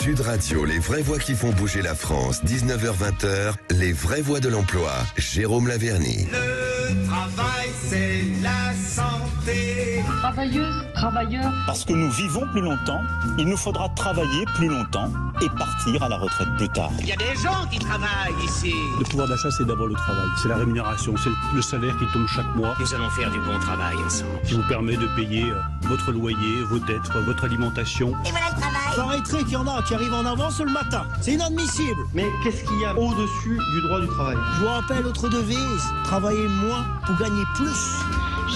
Sud Radio, les vraies voix qui font bouger la France, 19h-20h, les vraies voix de l'emploi. Jérôme Laverny. Le travail, c'est la santé. Travailleuse, travailleur. Parce que nous vivons plus longtemps, il nous faudra travailler plus longtemps et partir à la retraite plus tard. Il y a des gens qui travaillent ici. Le pouvoir d'achat, c'est d'abord le travail, c'est la rémunération, c'est le salaire qui tombe chaque mois. Nous allons faire du bon travail ensemble. Qui vous permet de payer votre loyer, vos dettes, votre alimentation. Et voilà le travail. Paraîtrait qu'il y en a qui arrivent en avance le matin. C'est inadmissible. Mais qu'est-ce qu'il y a au-dessus du droit du travail? Je vous rappelle notre devise, travailler moins pour gagner plus.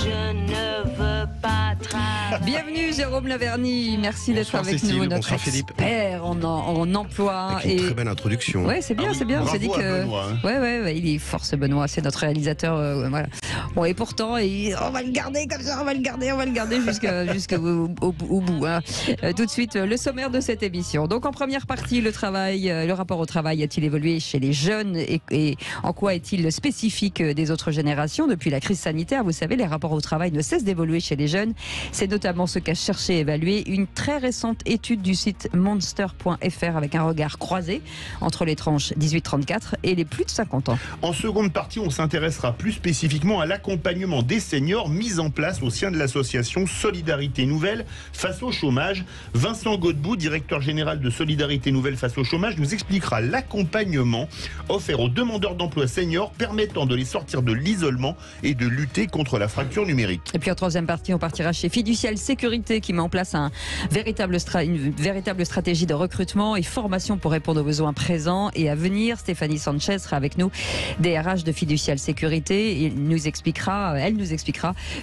Je ne veux pas travailler. Bienvenue Jérôme Laverny, merci d'être Bonsoir avec Cécile, nous, notre bonsoir Philippe. expert en emploi. Avec une très belle introduction. Ouais, c'est bien, c'est bien. On s'est dit que Benoît, hein. ouais, il est fort ce Benoît, c'est notre réalisateur. Voilà. Bon, et pourtant, on va le garder comme ça, on va le garder jusqu'au bout. Hein. Tout de suite, le sommaire de cette émission. Donc en première partie, le rapport au travail a-t-il évolué chez les jeunes et en quoi est-il spécifique des autres générations depuis la crise sanitaire? Vous savez, les rapports au travail ne cessent d'évoluer chez les jeunes. C'est notamment ce qu'a cherché et évalué une très récente étude du site monster.fr avec un regard croisé entre les tranches 18-34 et les plus de 50 ans. En seconde partie, on s'intéressera plus spécifiquement à l'accompagnement des seniors mis en place au sein de l'association Solidarité Nouvelle face au chômage. Vincent Godbout, directeur général de Solidarité Nouvelle face au chômage, nous expliquera l'accompagnement offert aux demandeurs d'emploi seniors permettant de les sortir de l'isolement et de lutter contre la fracture numérique. Et puis en troisième partie, on partira chez Fiducial Sécurité qui met en place une véritable stratégie de recrutement et formation pour répondre aux besoins présents et à venir. Stéphanie Sanchez sera avec nous, DRH de Fiducial Sécurité. Elle nous expliquera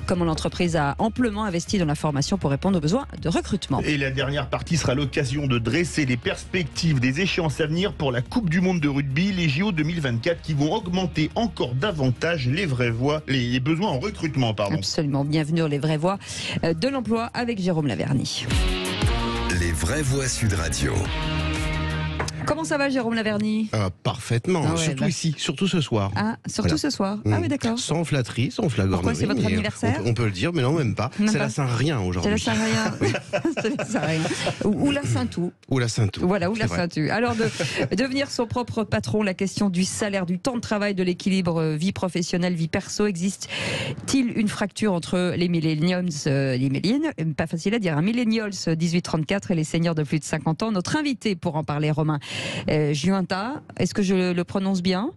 comment l'entreprise a amplement investi dans la formation pour répondre aux besoins de recrutement. Et la dernière partie sera l'occasion de dresser les perspectives des échéances à venir pour la Coupe du Monde de rugby, les JO 2024 qui vont augmenter encore davantage les besoins en recrutement. Absolument, bienvenue les vraies voix de l'emploi avec Jérôme Laverny. Les vraies voix Sud Radio. Comment ça va Jérôme Laverny? Parfaitement, surtout ici, surtout ce soir. Ah, surtout ce soir. Ah oui, d'accord. Sans flatterie, sans flagornerie. Pourquoi, c'est votre anniversaire? On peut le dire, mais non, même pas. C'est la Saint-Rien aujourd'hui. C'est la Saint-Rien. C'est la Saint-Rien. Ou la Saint-Tout. Ou la Saint-Tout. Voilà, ou la Saint-Tout. Alors, devenir son propre patron, la question du salaire, du temps de travail, de l'équilibre vie professionnelle, vie perso, existe-t-il une fracture entre les millennials, pas facile à dire, millennials 18-34 et les seniors de plus de 50 ans? Notre invité pour en parler, Romain Giunta, est-ce que je le prononce bien?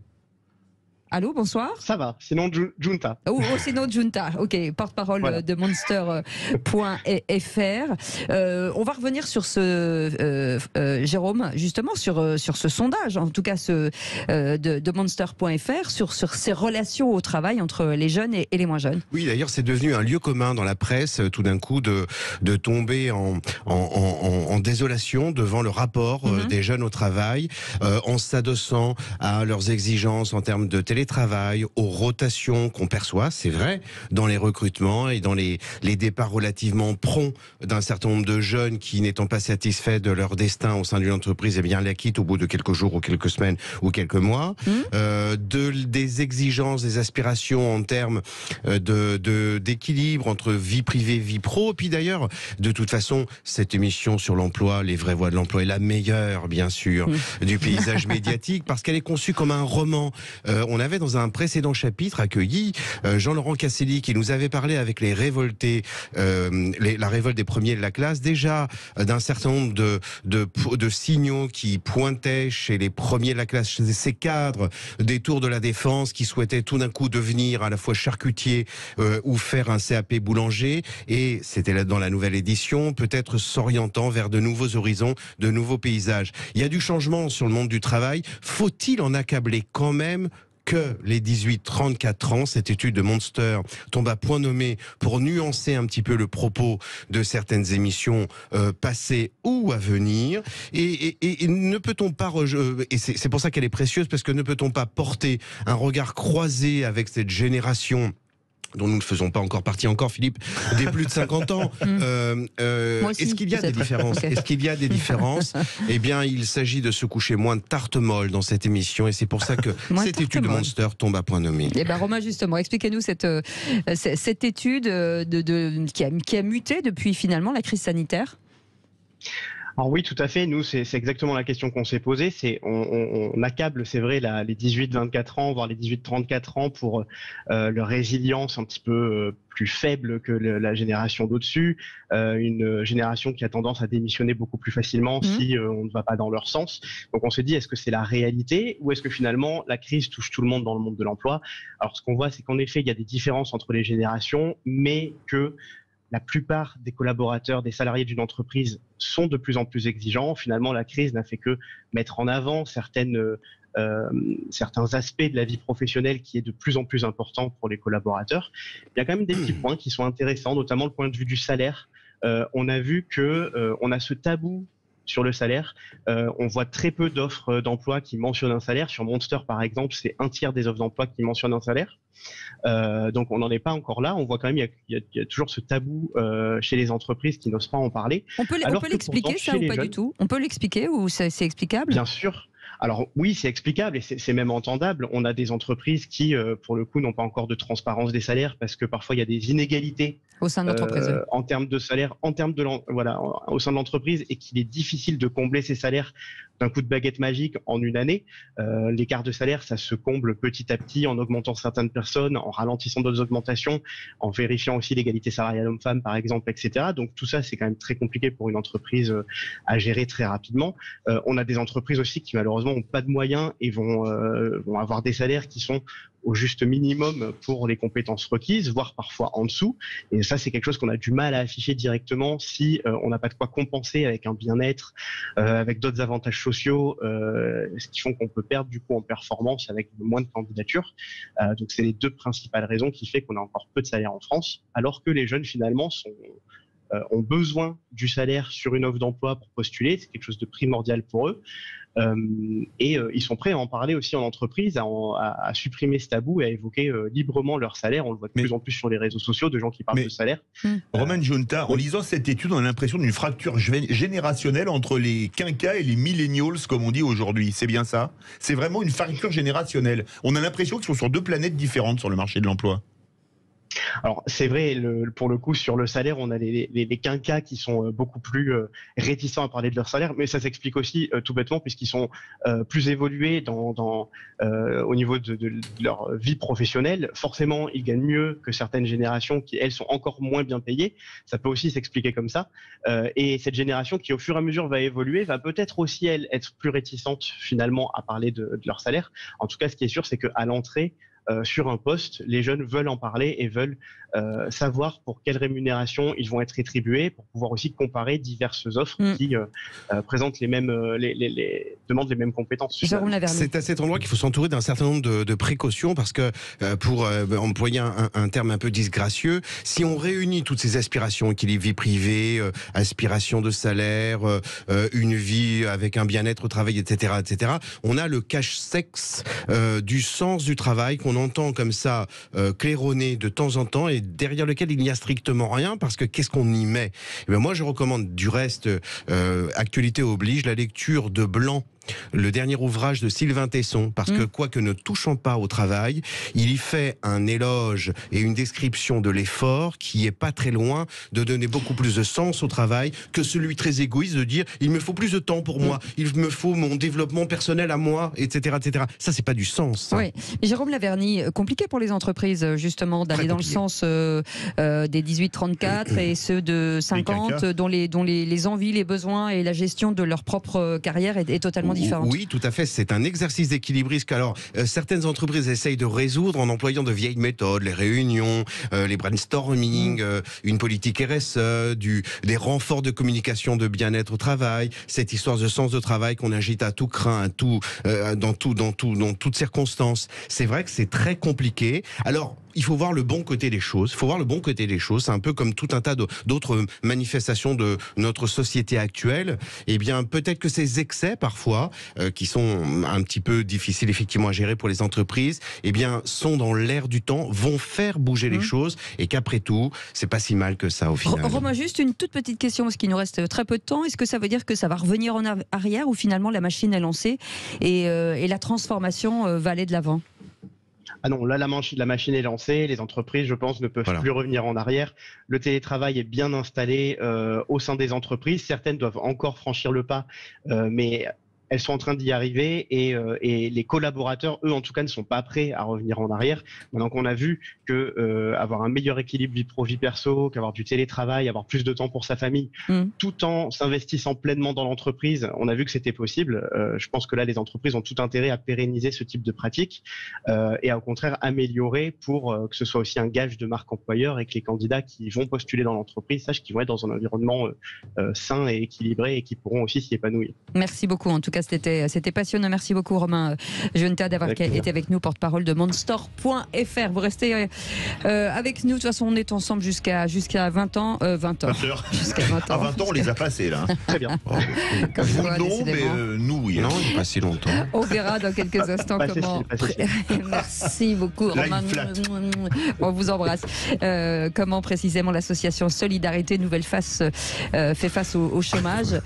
Allô, bonsoir. Ça va, sinon Giunta. Oh, sinon Giunta, ok, porte-parole voilà. De Monster.fr. On va revenir sur Jérôme, justement, sur ce sondage, en tout cas de Monster.fr, sur ces relations au travail entre les jeunes et les moins jeunes. Oui, d'ailleurs, c'est devenu un lieu commun dans la presse, tout d'un coup, de tomber en désolation devant le rapport des jeunes au travail, en s'adossant à leurs exigences en termes de télétravail, aux rotations qu'on perçoit, c'est vrai, dans les recrutements et dans les départs relativement prompts d'un certain nombre de jeunes qui, n'étant pas satisfaits de leur destin au sein d'une entreprise, eh bien, la quittent au bout de quelques jours ou quelques semaines ou quelques mois. Des exigences, des aspirations en termes d'équilibre entre vie privée, vie pro. Et puis d'ailleurs, de toute façon, cette émission sur l'emploi, les vraies voix de l'emploi, est la meilleure, bien sûr, du paysage médiatique parce qu'elle est conçue comme un roman. On avait dans un précédent chapitre accueilli Jean-Laurent Casselli qui nous avait parlé avec les révoltés, la révolte des premiers de la classe, déjà d'un certain nombre de signaux qui pointaient chez les premiers de la classe, chez ces cadres des tours de la Défense qui souhaitaient tout d'un coup devenir à la fois charcutier ou faire un CAP boulanger, et c'était là dans la nouvelle édition, peut-être s'orientant vers de nouveaux horizons, de nouveaux paysages. Il y a du changement sur le monde du travail. Faut-il en accabler quand même que les 18-34 ans? Cette étude de Monster tombe à point nommé pour nuancer un petit peu le propos de certaines émissions passées ou à venir. Et ne peut-on pas, et c'est pour ça qu'elle est précieuse, parce que ne peut-on pas porter un regard croisé avec cette génération dont nous ne faisons pas encore partie, Philippe, des plus de 50 ans. Est-ce qu'il y a des différences? Est-ce qu'il y a des différences? Eh bien, il s'agit de se coucher moins de tarte molle dans cette émission, et c'est pour ça que cette étude de Monster tombe à point nommé. Eh bien, Romain, justement, expliquez-nous cette étude qui a muté depuis finalement la crise sanitaire. Alors oui, tout à fait. Nous, c'est exactement la question qu'on s'est posée. On accable, c'est vrai, les 18-24 ans, voire les 18-34 ans pour leur résilience un petit peu plus faible que la génération d'au-dessus, une génération qui a tendance à démissionner beaucoup plus facilement si on ne va pas dans leur sens. Donc on se dit, est-ce que c'est la réalité ou est-ce que finalement la crise touche tout le monde dans le monde de l'emploi? Alors ce qu'on voit, c'est qu'en effet, il y a des différences entre les générations, mais que la plupart des collaborateurs, des salariés d'une entreprise sont de plus en plus exigeants. Finalement, la crise n'a fait que mettre en avant certains aspects de la vie professionnelle qui est de plus en plus important pour les collaborateurs. Il y a quand même des petits points qui sont intéressants, notamment le point de vue du salaire. On a vu que on a ce tabou sur le salaire. On voit très peu d'offres d'emploi qui mentionnent un salaire. Sur Monster, par exemple, c'est 1/3 des offres d'emploi qui mentionnent un salaire. Donc on n'en est pas encore là. On voit quand même il y a toujours ce tabou chez les entreprises qui n'osent pas en parler. On peut l'expliquer ça ou pas du tout? On peut l'expliquer ou c'est explicable? Bien sûr. Alors oui, c'est explicable et c'est même entendable. On a des entreprises qui, pour le coup, n'ont pas encore de transparence des salaires parce que parfois il y a des inégalités au sein de l'entreprise en termes de salaire, au sein de l'entreprise, et qu'il est difficile de combler ces salaires d'un coup de baguette magique en une année. L'écart de salaire, ça se comble petit à petit en augmentant certaines personnes, en ralentissant d'autres augmentations, en vérifiant aussi l'égalité salariale homme-femme, par exemple, etc. Donc tout ça, c'est quand même très compliqué pour une entreprise à gérer très rapidement. On a des entreprises aussi qui malheureusement n'ont pas de moyens et vont avoir des salaires qui sont au juste minimum pour les compétences requises, voire parfois en dessous. Et ça, c'est quelque chose qu'on a du mal à afficher directement si on n'a pas de quoi compenser avec un bien-être, avec d'autres avantages sociaux, ce qui font qu'on peut perdre du coup en performance avec moins de candidatures. Donc c'est les deux principales raisons qui fait qu'on a encore peu de salaire en France, alors que les jeunes finalement ont besoin du salaire sur une offre d'emploi pour postuler. C'est quelque chose de primordial pour eux. Et ils sont prêts à en parler aussi en entreprise, à supprimer ce tabou et à évoquer librement leur salaire. On le voit de plus en plus sur les réseaux sociaux, de gens qui parlent de salaire. Romain Giunta, en lisant cette étude, on a l'impression d'une fracture générationnelle entre les quinquas et les millennials, comme on dit aujourd'hui. C'est bien ça? C'est vraiment une fracture générationnelle. On a l'impression qu'ils sont sur deux planètes différentes sur le marché de l'emploi. Alors c'est vrai, pour le coup sur le salaire, on a les quinquas qui sont beaucoup plus réticents à parler de leur salaire, mais ça s'explique aussi tout bêtement puisqu'ils sont plus évolués au niveau de leur vie professionnelle. Forcément, ils gagnent mieux que certaines générations qui, elles, sont encore moins bien payées. Ça peut aussi s'expliquer comme ça. Et cette génération qui, au fur et à mesure, va évoluer, va peut-être aussi, elle, être plus réticente finalement à parler de leur salaire. En tout cas, ce qui est sûr, c'est qu'à l'entrée, sur un poste, les jeunes veulent en parler et veulent savoir pour quelle rémunération ils vont être rétribués, pour pouvoir aussi comparer diverses offres qui présentent les mêmes, demandent les mêmes compétences. C'est à cet endroit qu'il faut s'entourer d'un certain nombre de précautions parce que, pour employer un terme un peu disgracieux, si on réunit toutes ces aspirations, équilibre vie privée, aspiration de salaire, une vie avec un bien-être au travail, etc., on a le cache-sexe du sens du travail qu'on entend comme ça claironner de temps en temps et derrière lequel il n'y a strictement rien parce que qu'est-ce qu'on y met? Et bien moi je recommande du reste, actualité oblige, la lecture de Blanc, le dernier ouvrage de Sylvain Tesson, parce que quoique ne touchant pas au travail, il y fait un éloge et une description de l'effort qui est pas très loin de donner beaucoup plus de sens au travail que celui très égoïste de dire il me faut plus de temps pour moi, il me faut mon développement personnel à moi, etc. Ça c'est pas du sens. Ça. Oui, Jérôme Laverny, compliqué pour les entreprises justement d'aller dans le sens des 18-34 et ceux de 50 dont les envies, les besoins et la gestion de leur propre carrière est totalement différente. Oui, tout à fait. C'est un exercice d'équilibrisme. Alors, certaines entreprises essayent de résoudre en employant de vieilles méthodes, les réunions, les brainstorming, une politique RSE, des renforts de communication de bien-être au travail, cette histoire de sens de travail qu'on agite à tout crin, dans toutes circonstances. C'est vrai que c'est très compliqué. Alors, il faut voir le bon côté des choses. C'est un peu comme tout un tas d'autres manifestations de notre société actuelle. Eh bien, peut-être que ces excès, parfois, qui sont un petit peu difficiles, effectivement, à gérer pour les entreprises, eh bien, sont dans l'air du temps, vont faire bouger les choses et qu'après tout, c'est pas si mal que ça, au final. Romain, juste une toute petite question, parce qu'il nous reste très peu de temps. Est-ce que ça veut dire que ça va revenir en arrière ou finalement la machine est lancée et la transformation va aller de l'avant? Ah non, là, la machine est lancée. Les entreprises, je pense, ne peuvent plus revenir en arrière. Le télétravail est bien installé au sein des entreprises. Certaines doivent encore franchir le pas, mais elles sont en train d'y arriver et les collaborateurs, eux, en tout cas, ne sont pas prêts à revenir en arrière. Maintenant qu'on a vu que avoir un meilleur équilibre vie pro, vie perso, qu'avoir du télétravail, avoir plus de temps pour sa famille, tout en s'investissant pleinement dans l'entreprise, on a vu que c'était possible. Je pense que là, les entreprises ont tout intérêt à pérenniser ce type de pratique et à, au contraire, améliorer pour que ce soit aussi un gage de marque employeur et que les candidats qui vont postuler dans l'entreprise sachent qu'ils vont être dans un environnement sain et équilibré et qui pourront aussi s'y épanouir. Merci beaucoup. En tout cas, c'était passionnant. Merci beaucoup, Romain Junta, d'avoir été avec nous, porte-parole de Monster.fr. Vous restez avec nous. De toute façon, on est ensemble jusqu'à 20 ans. 20 ans. Jusqu'à 20 ans. À 20 ans, on les a passés, là. Très bien. Vous, non, mais nous, oui. Non, il pas si longtemps. On verra dans quelques instants comment. Merci beaucoup, Romain. On vous embrasse. Comment précisément l'association Solidarité Nouvelle Face fait face au chômage,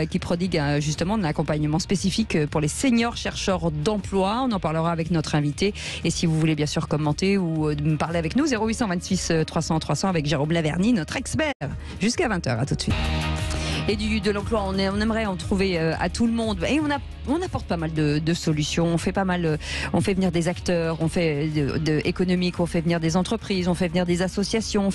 qui prodigue justement de l'accompagnement spécifique pour les seniors chercheurs d'emploi. On en parlera avec notre invité. Et si vous voulez bien sûr commenter ou me parler avec nous, 0826 300 300 avec Jérôme Laverny, notre expert. Jusqu'à 20h. À tout de suite. Et de l'emploi, on aimerait en trouver à tout le monde. Et on apporte pas mal de solutions. On fait pas mal. On fait venir des acteurs, on fait économiques, on fait venir des entreprises, on fait venir des associations,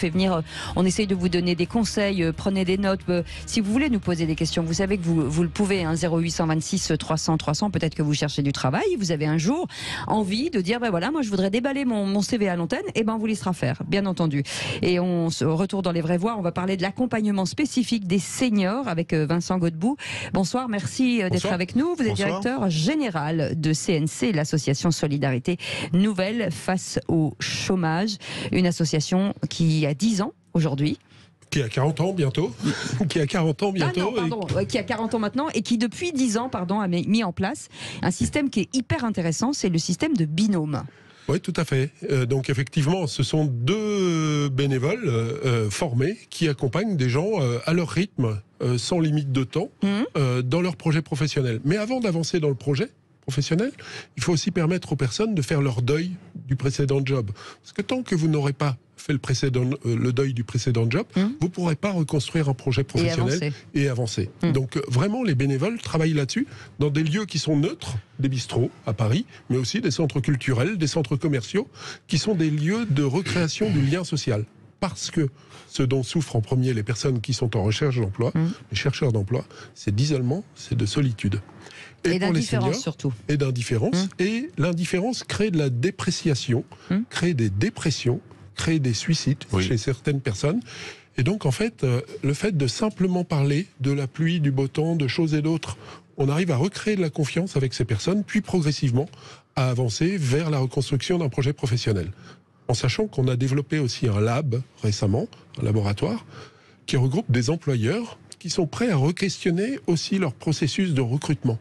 on essaye de vous donner des conseils. Prenez des notes. Si vous voulez nous poser des questions, vous savez que vous le pouvez. 0826 300 300. Peut-être que vous cherchez du travail. Vous avez un jour envie de dire, voilà, moi je voudrais déballer mon CV à l'antenne. Et on vous laissera faire, bien entendu. Et on se retourne dans les vraies voies. On va parler de l'accompagnement spécifique des seniors avec Vincent Godbout. Bonsoir, merci d'être avec nous. Vous êtes directeur général de CNC, l'association Solidarité Nouvelle Face au chômage, une association qui a 10 ans aujourd'hui. Qui a 40 ans bientôt. Qui a 40 ans bientôt. Ah non, pardon, qui a 40 ans maintenant et qui depuis 10 ans a mis en place un système qui est hyper intéressant, c'est le système de binôme. Oui, tout à fait. Donc effectivement, ce sont 2 bénévoles formés qui accompagnent des gens à leur rythme, sans limite de temps, dans leur projet professionnel. Mais avant d'avancer dans le projet professionnel, il faut aussi permettre aux personnes de faire leur deuil du précédent job. Parce que tant que vous n'aurez pas fait le deuil du précédent job, vous ne pourrez pas reconstruire un projet professionnel et avancer. Donc vraiment, les bénévoles travaillent là-dessus, dans des lieux qui sont neutres, des bistrots à Paris, mais aussi des centres culturels, des centres commerciaux, qui sont des lieux de recréation du lien social. Parce que ce dont souffrent en premier les personnes qui sont en recherche d'emploi, les chercheurs d'emploi, c'est d'isolement, c'est de solitude. Et d'indifférence surtout. Et d'indifférence. Et l'indifférence crée de la dépréciation, crée des dépressions, crée des suicides chez certaines personnes. Et donc, en fait, le fait de simplement parler de la pluie, du beau temps, de choses et d'autres, on arrive à recréer de la confiance avec ces personnes, puis progressivement à avancer vers la reconstruction d'un projet professionnel. En sachant qu'on a développé aussi un lab récemment, un laboratoire, qui regroupe des employeurs qui sont prêts à re-questionner aussi leur processus de recrutement.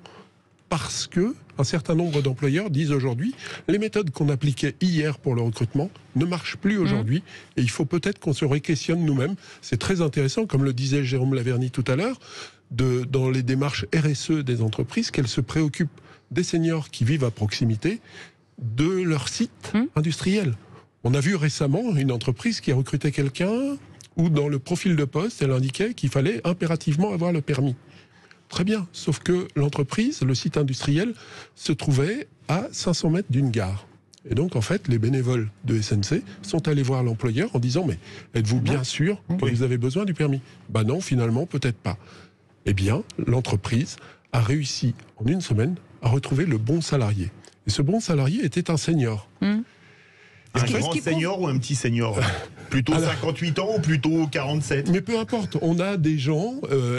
Parce que un certain nombre d'employeurs disent aujourd'hui, les méthodes qu'on appliquait hier pour le recrutement ne marchent plus aujourd'hui, et il faut peut-être qu'on se re-questionne nous-mêmes. C'est très intéressant, comme le disait Jérôme Laverny tout à l'heure, dans les démarches RSE des entreprises, qu'elles se préoccupent des seniors qui vivent à proximité de leur site industriel. On a vu récemment une entreprise qui a recruté quelqu'un où dans le profil de poste, elle indiquait qu'il fallait impérativement avoir le permis. Très bien, sauf que l'entreprise, le site industriel, se trouvait à 500 mètres d'une gare. Et donc, en fait, les bénévoles de SNC sont allés voir l'employeur en disant « Mais êtes-vous bien sûr que vous avez besoin du permis ?» Ben non, finalement, peut-être pas. Eh bien, l'entreprise a réussi en une semaine à retrouver le bon salarié. Et ce bon salarié était un senior. Un grand senior ou un petit senior? Plutôt 58 ans ou plutôt 47? Mais peu importe, on a des gens,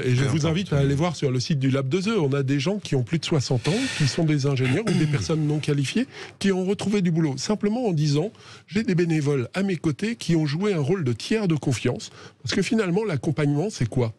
et je vous invite à aller voir sur le site du Lab 2E, on a des gens qui ont plus de 60 ans, qui sont des ingénieurs ou des personnes non qualifiées, qui ont retrouvé du boulot. Simplement en disant, j'ai des bénévoles à mes côtés qui ont joué un rôle de tiers de confiance. Parce que finalement, l'accompagnement, c'est quoi?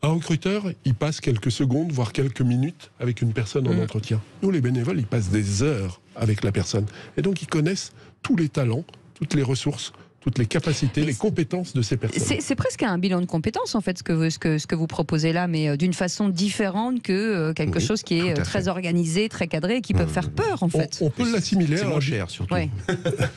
Un recruteur, il passe quelques secondes, voire quelques minutes avec une personne en entretien. Nous, les bénévoles, ils passent des heures avec la personne. Et donc, ils connaissent tous les talents, toutes les ressources toutes les capacités, les compétences de ces personnes. C'est presque un bilan de compétences, en fait, ce que vous proposez là, mais d'une façon différente que quelque chose qui est très organisé, très cadré, et qui peut faire peur, en fait. On peut l'assimiler. C'est moins cher, surtout. Ouais.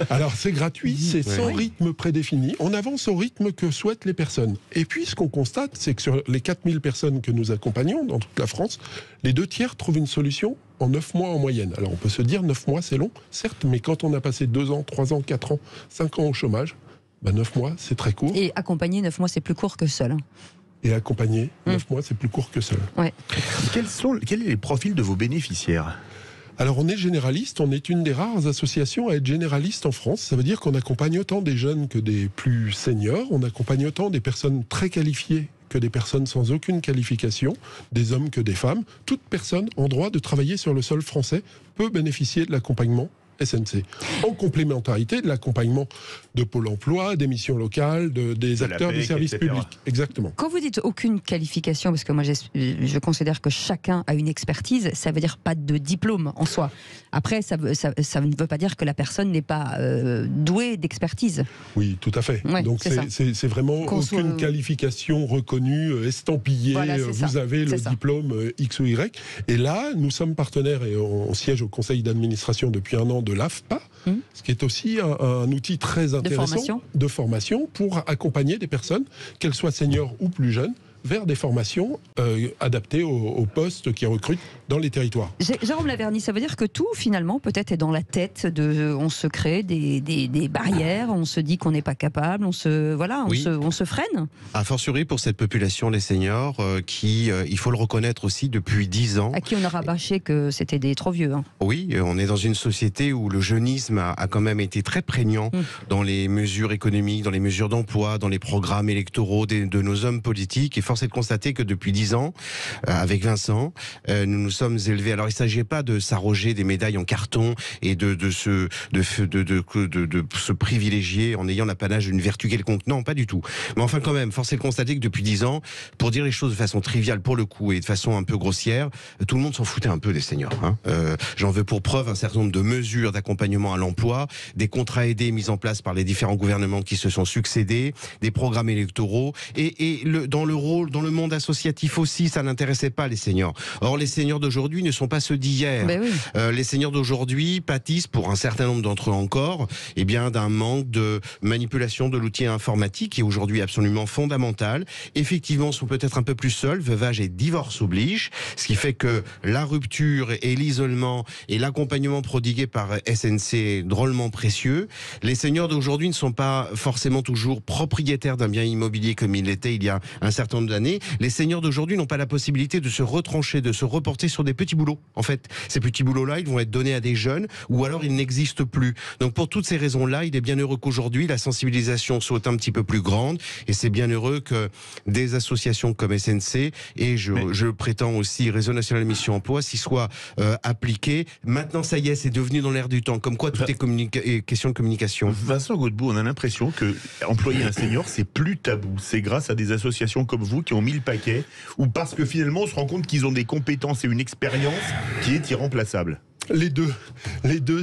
Alors, c'est gratuit, c'est sans rythme prédéfini. On avance au rythme que souhaitent les personnes. Et puis, ce qu'on constate, c'est que sur les 4000 personnes que nous accompagnons dans toute la France, les 2/3 trouvent une solution en 9 mois en moyenne. Alors on peut se dire 9 mois c'est long, certes, mais quand on a passé 2 ans, 3 ans, 4 ans, 5 ans au chômage, 9 mois c'est très court. Et accompagner 9 mois c'est plus court que seul. Et accompagner 9 mois c'est plus court que seul. Ouais. Quels sont les profils de vos bénéficiaires ? Alors on est généraliste, on est une des rares associations à être généraliste en France. Ça veut dire qu'on accompagne autant des jeunes que des plus seniors, on accompagne autant des personnes très qualifiées que des personnes sans aucune qualification, des hommes que des femmes. Toute personne en droit de travailler sur le sol français peut bénéficier de l'accompagnement SNC, en complémentarité de l'accompagnement de Pôle emploi, des missions locales, des acteurs du service public. Exactement. Quand vous dites aucune qualification, parce que moi je considère que chacun a une expertise, ça veut dire pas de diplôme en soi. Après, ça ne veut pas dire que la personne n'est pas douée d'expertise. Oui, tout à fait. Ouais, donc c'est vraiment aucune qualification reconnue, estampillée, voilà, vous avez le diplôme X ou Y. Et là, nous sommes partenaires et on siège au conseil d'administration depuis 1 an de l'AFPA, ce qui est aussi un outil très intéressant de formation pour accompagner des personnes, qu'elles soient seniors ou plus jeunes, vers des formations adaptées aux postes qui recrutent dans les territoires. Jérôme Laverny, ça veut dire que tout, finalement, peut-être est dans la tête. On se crée des barrières, on se dit qu'on n'est pas capable, on se freine. A fortiori pour cette population, les seniors, qui, il faut le reconnaître aussi, depuis 10 ans... À qui on a rabâché que c'était des trop vieux. Hein. Oui, on est dans une société où le jeunisme a quand même été très prégnant dans les mesures économiques, dans les mesures d'emploi, dans les programmes électoraux de nos hommes politiques. Et force est de constater que depuis 10 ans, avec Vincent, nous nous sommes élevés. Alors il ne s'agit pas de s'arroger des médailles en carton et de se privilégier en ayant l'apanage d'une vertu quelconque. Non, pas du tout. Mais enfin quand même, force est de constater que depuis 10 ans, pour dire les choses de façon triviale pour le coup et de façon un peu grossière, tout le monde s'en foutait un peu des seniors. Hein. J'en veux pour preuve un certain nombre de mesures d'accompagnement à l'emploi, des contrats aidés mis en place par les différents gouvernements qui se sont succédés, des programmes électoraux et dans le monde associatif aussi, ça n'intéressait pas les seniors. Or, les seniors d'aujourd'hui ne sont pas ceux d'hier. Oui. Les seniors d'aujourd'hui pâtissent, pour un certain nombre d'entre eux encore, d'un manque de manipulation de l'outil informatique qui est aujourd'hui absolument fondamental. Effectivement, sont peut-être un peu plus seuls, veuvage et divorce oblige, ce qui fait que la rupture et l'isolement et l'accompagnement prodigué par SNC est drôlement précieux. Les seniors d'aujourd'hui ne sont pas forcément toujours propriétaires d'un bien immobilier comme il l'était il y a un certain nombre d'années. Les seniors d'aujourd'hui n'ont pas la possibilité de se retrancher, de se reporter sur des petits boulots. En fait, ces petits boulots-là, ils vont être donnés à des jeunes ou alors ils n'existent plus. Donc pour toutes ces raisons-là, il est bien heureux qu'aujourd'hui la sensibilisation soit un petit peu plus grande et c'est bien heureux que des associations comme SNC et je prétends aussi Réseau National Mission Emploi s'y soient appliquées. Maintenant, ça y est, c'est devenu dans l'air du temps. Comme quoi, tout est question de communication. Vincent Godbout, on a l'impression que employer un senior, c'est plus tabou. C'est grâce à des associations comme vous qui ont mis le paquet ou parce que finalement on se rend compte qu'ils ont des compétences et une expérience qui est irremplaçable? Les deux,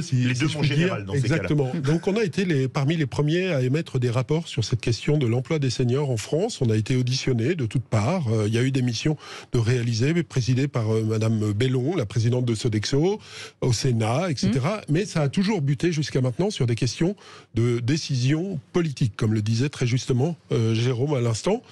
si en général dans ces cas-là. Exactement. Donc on a été parmi les premiers à émettre des rapports sur cette question de l'emploi des seniors en France. On a été auditionnés de toutes parts. Il y a eu des missions de réaliser, présidées par Madame Bellon, la présidente de Sodexo, au Sénat, etc. Mais ça a toujours buté jusqu'à maintenant sur des questions de décision politique, comme le disait très justement Jérôme à l'instant,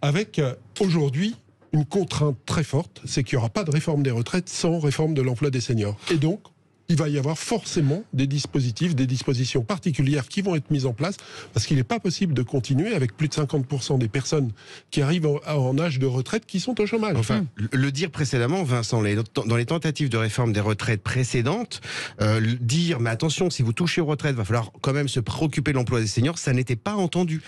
avec aujourd'hui une contrainte très forte, c'est qu'il n'y aura pas de réforme des retraites sans réforme de l'emploi des seniors. Et donc, il va y avoir forcément des dispositifs, des dispositions particulières qui vont être mises en place, parce qu'il n'est pas possible de continuer avec plus de 50% des personnes qui arrivent en âge de retraite qui sont au chômage. Enfin, le dire précédemment, Vincent, dans les tentatives de réforme des retraites précédentes, dire, mais attention, si vous touchez aux retraites, il va falloir quand même se préoccuper de l'emploi des seniors, ça n'était pas entendu.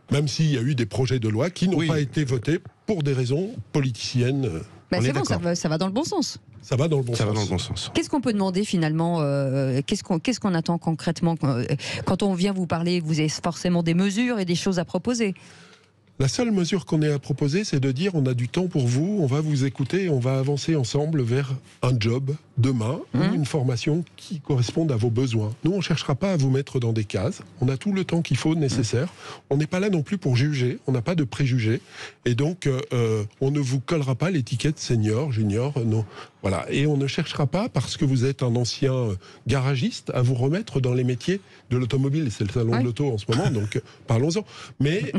Même s'il y a eu des projets de loi qui n'ont pas été votés pour des raisons politiciennes. C'est bon, ça va dans le bon sens. Ça va dans le bon sens. Qu'est-ce qu'on peut demander finalement qu'est-ce qu'on attend concrètement quand on vient vous parler? Vous avez forcément des mesures et des choses à proposer. La seule mesure qu'on ait à proposer, c'est de dire on a du temps pour vous, on va vous écouter, on va avancer ensemble vers un job demain ou une formation qui corresponde à vos besoins. Nous, on ne cherchera pas à vous mettre dans des cases. On a tout le temps qu'il faut nécessaire. On n'est pas là non plus pour juger. On n'a pas de préjugés. Et donc, on ne vous collera pas l'étiquette senior, junior, non. Voilà. Et on ne cherchera pas, parce que vous êtes un ancien garagiste, à vous remettre dans les métiers de l'automobile. C'est le salon de l'auto en ce moment, donc parlons-en. Mais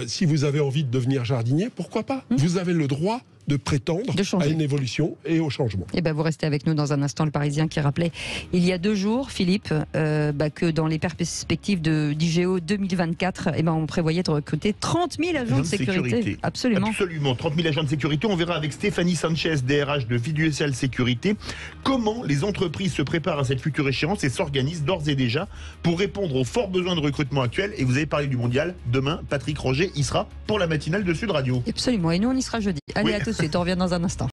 si vous avez envie de devenir jardinier, pourquoi pas ? Vous avez le droit de prétendre à une évolution et au changement. Et vous restez avec nous dans un instant. Le Parisien qui rappelait il y a 2 jours, Philippe, que dans les perspectives d'IGO 2024, on prévoyait de recruter 30 000 agents de sécurité. Absolument. 30 000 agents de sécurité. On verra avec Stéphanie Sanchez, DRH de Fiducial Sécurité, comment les entreprises se préparent à cette future échéance et s'organisent d'ores et déjà pour répondre aux forts besoins de recrutement actuels. Et vous avez parlé du mondial. Demain, Patrick Roger y sera pour la matinale de Sud Radio. Absolument. Et nous, on y sera jeudi. Allez, à tout de suite. On revient dans un instant.